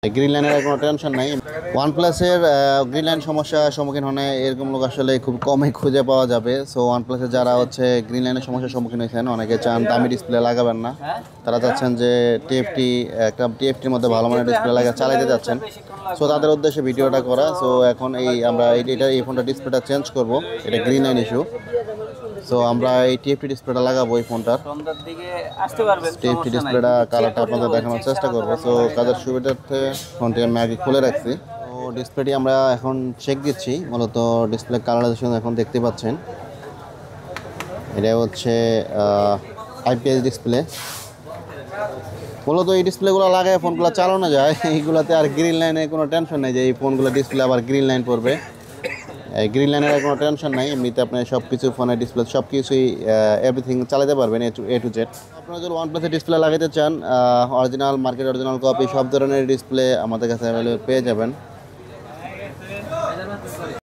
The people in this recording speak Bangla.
গ্রিন লাইনের কোনো টেনশন নাই। ওয়ানপ্লাসের গ্রিন লাইন সমস্যার সম্মুখীন হলে এরকম লোক আসলে খুব কমই খুঁজে পাওয়া যাবে। সো ওয়ানপ্লাসের যারা গ্রিন লাইনের সমস্যার সম্মুখীন হয়েছেন, অনেকে চান দামি ডিসপ্লে লাগাবেন না, তারা চাচ্ছেন যে একটা টিএফটির মধ্যে ভালো মানের ডিসপ্লে চালাইতে যাচ্ছেন। সো তাদের উদ্দেশ্যে ভিডিওটা করা। সো এখন আমরা এই ফোনটা ডিসপ্লেটা চেঞ্জ করব, এটা গ্রিন লাইন ইস্যু। সো আমরা এই টিএফটি ডিসপ্লেটা লাগাবো এই ফোনটার। টিএফটি ডিসপ্লেটা কালারটা আপনাদের দেখানোর চেষ্টা করবো। সো কাজের সুবিধার্থে ফোনটি আমি আগে খুলে রাখছি। তো ডিসপ্লেটি আমরা এখন চেক দিচ্ছি। মূলত ডিসপ্লে কালারাইজেশন এখন দেখতে পাচ্ছেন, এটা হচ্ছে আইপিএস ডিসপ্লে। মূলত এই ডিসপ্লেগুলো লাগায় ফোনগুলো চালানো যায়, এইগুলোতে আর গ্রিন লাইনের কোনো টেনশন নেই যে এই ফোনগুলো ডিসপ্লে আবার গ্রিন লাইন পড়বে। গ্রিন লাইনের কোনো টেনশন নাই, এমনিতে আপনি সব কিছু ফোনের ডিসপ্লে সব কিছুই এভরিথিং চালাতে পারবেন এ টু জেড। আপনারা যদি ওয়ানপ্লাসের ডিসপ্লে লাগাতে চান, অরিজিনাল মার্কেট অরিজিনাল কপি সব ধরনের ডিসপ্লে আমাদের কাছে অ্যাভেলেবল পেয়ে যাবেন।